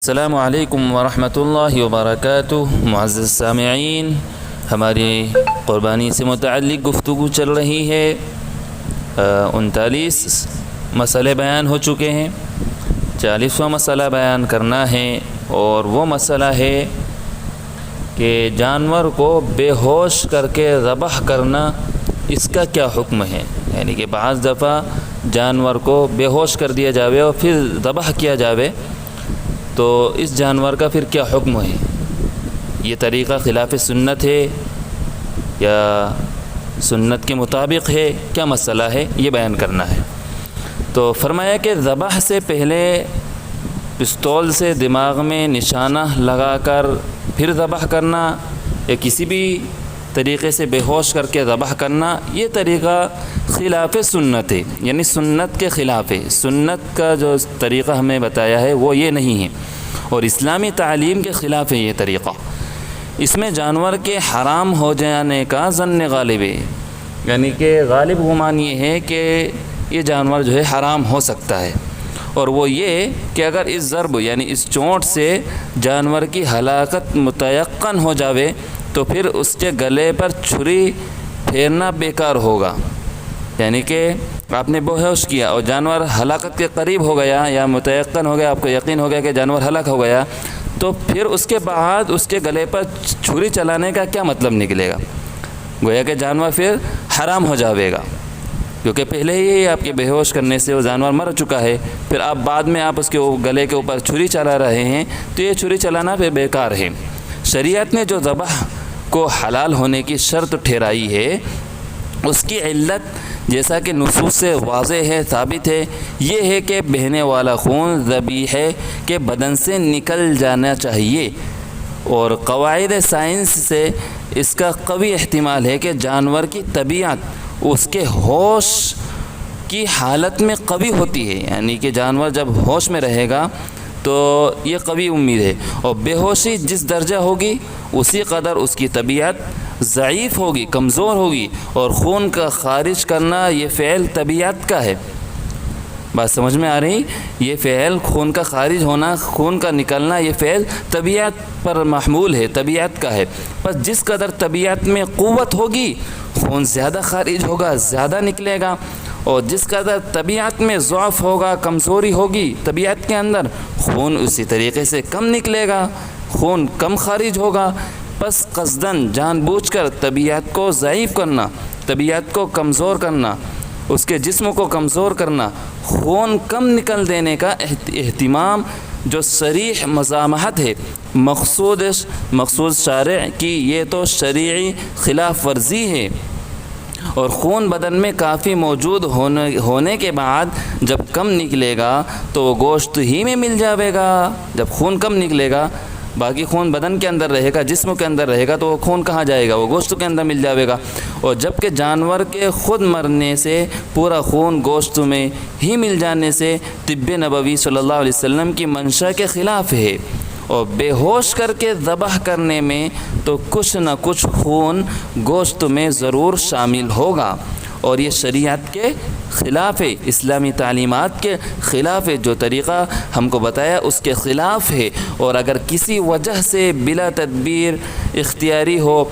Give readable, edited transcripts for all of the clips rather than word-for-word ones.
السلام علیکم ورحمۃ اللہ وبرکاتہ۔ معزز سامعین، ہماری قربانی سے متعلق گفتگو چل رہی ہے۔ 39 مسئلے بیان ہو چکے ہیں، 40واں مسئلہ بیان کرنا ہے، اور وہ مسئلہ ہے کہ جانور کو بے ہوش کر کے ذبح کرنا، اس کا کیا حکم ہے؟ یعنی کہ بعض دفعہ جانور کو بے ہوش کر دیا جاوے اور پھر ذبح کیا جاوے، تو اس جانور کا پھر کیا حکم ہے؟ یہ طریقہ خلاف سنت ہے یا سنت کے مطابق ہے؟ کیا مسئلہ ہے؟ یہ بیان کرنا ہے۔ تو فرمایا کہ ذبح سے پہلے پستول سے دماغ میں نشانہ لگا کر پھر ذبح کرنا، یا کسی بھی طریقے سے بے ہوش کر کے ذبح کرنا، یہ طریقہ خلاف سنت ہے، یعنی سنت کے خلاف ہے۔ سنت کا جو طریقہ ہمیں بتایا ہے وہ یہ نہیں ہے، اور اسلامی تعلیم کے خلاف ہے یہ طریقہ۔ اس میں جانور کے حرام ہو جانے کا ظن غالب ہے، یعنی کہ غالب گمان یہ ہے کہ یہ جانور جو ہے حرام ہو سکتا ہے، اور وہ یہ کہ اگر اس ضرب یعنی اس چونٹ سے جانور کی ہلاکت متیقن ہو جاوے تو پھر اس کے گلے پر چھری پھیرنا بیکار ہوگا۔ یعنی کہ آپ نے بے ہوش کیا اور جانور ہلاکت کے قریب ہو گیا یا متیقن ہو گیا، آپ کو یقین ہو گیا کہ جانور ہلاک ہو گیا، تو پھر اس کے بعد اس کے گلے پر چھری چلانے کا کیا مطلب نکلے گا؟ گویا کہ جانور پھر حرام ہو جاوے گا، کیونکہ پہلے ہی آپ کے بے ہوش کرنے سے وہ جانور مر چکا ہے، پھر آپ بعد میں آپ اس کے گلے کے اوپر چھری چلا رہے ہیں، تو یہ چھری چلانا پھر بیکار ہے۔ شریعت نے جو ذبح کو حلال ہونے کی شرط ٹھہرائی ہے، اس کی علت جیسا کہ نصوص سے واضح ہے، ثابت ہے، یہ ہے کہ بہنے والا خون ذبیحے کے بدن سے نکل جانا چاہیے، اور قواعد سائنس سے اس کا قوی احتمال ہے کہ جانور کی طبیعت اس کے ہوش کی حالت میں قوی ہوتی ہے، یعنی کہ جانور جب ہوش میں رہے گا تو یہ قوی امید ہے، اور بے ہوشی جس درجہ ہوگی اسی قدر اس کی طبیعت ضعیف ہوگی، کمزور ہوگی، اور خون کا خارج کرنا یہ فعل طبیعت کا ہے۔ بات سمجھ میں آ رہی؟ یہ فعل خون کا خارج ہونا، خون کا نکلنا، یہ فعل طبیعت پر محمول ہے، طبیعت کا ہے۔ پس جس قدر طبیعت میں قوت ہوگی خون زیادہ خارج ہوگا، زیادہ نکلے گا، اور جس قدر طبیعت میں ضعف ہوگا، کمزوری ہوگی طبیعت کے اندر، خون اسی طریقے سے کم نکلے گا، خون کم خارج ہوگا۔ پس قصداً جان بوجھ کر طبیعت کو ضعیف کرنا، طبیعت کو کمزور کرنا، اس کے جسم کو کمزور کرنا، خون کم نکل دینے کا اہتمام جو صریح مزاحمت ہے مقصود شارع کی، یہ تو شرعی خلاف ورزی ہے۔ اور خون بدن میں کافی موجود ہونے کے بعد جب کم نکلے گا تو وہ گوشت ہی میں مل جاوے گا۔ جب خون کم نکلے گا، باقی خون بدن کے اندر رہے گا، جسم کے اندر رہے گا، تو وہ خون کہاں جائے گا؟ وہ گوشت کے اندر مل جاوے گا۔ اور جب کہ جانور کے خود مرنے سے پورا خون گوشت میں ہی مل جانے سے طب نبوی صلی اللہ علیہ وسلم کی منشا کے خلاف ہے، اور بے ہوش کر کے ذبح کرنے میں تو کچھ نہ کچھ خون گوشت میں ضرور شامل ہوگا، اور یہ شریعت کے خلاف ہے، اسلامی تعلیمات کے خلاف ہے۔ جو طریقہ ہم کو بتایا اس کے خلاف ہے، اور اگر کسی وجہ سے بلا تدبیر اختیاری ہو،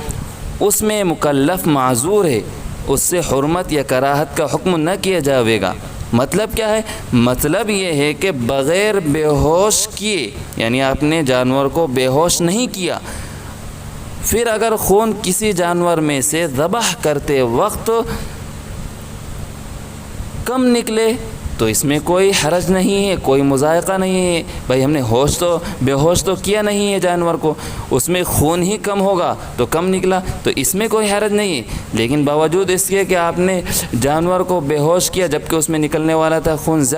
اس میں مکلف معذور ہے، اس سے حرمت یا کراہت کا حکم نہ کیا جاوے گا۔ مطلب کیا ہے؟ مطلب یہ ہے کہ بغیر بے ہوش کیے، یعنی آپ نے جانور کو بے ہوش نہیں کیا، پھر اگر خون کسی جانور میں سے ذبح کرتے وقت کم نکلے تو اس میں کوئی حرج نہیں ہے، کوئی مذائقہ نہیں ہے۔ بھائی ہم نے بے ہوش تو کیا نہیں ہے جانور کو، اس میں خون ہی کم ہوگا تو کم نکلا، تو اس میں کوئی حرج نہیں ہے۔ لیکن باوجود اس کے کہ آپ نے جانور کو بے ہوش کیا جبکہ اس میں نکلنے والا تھا خون زیادہ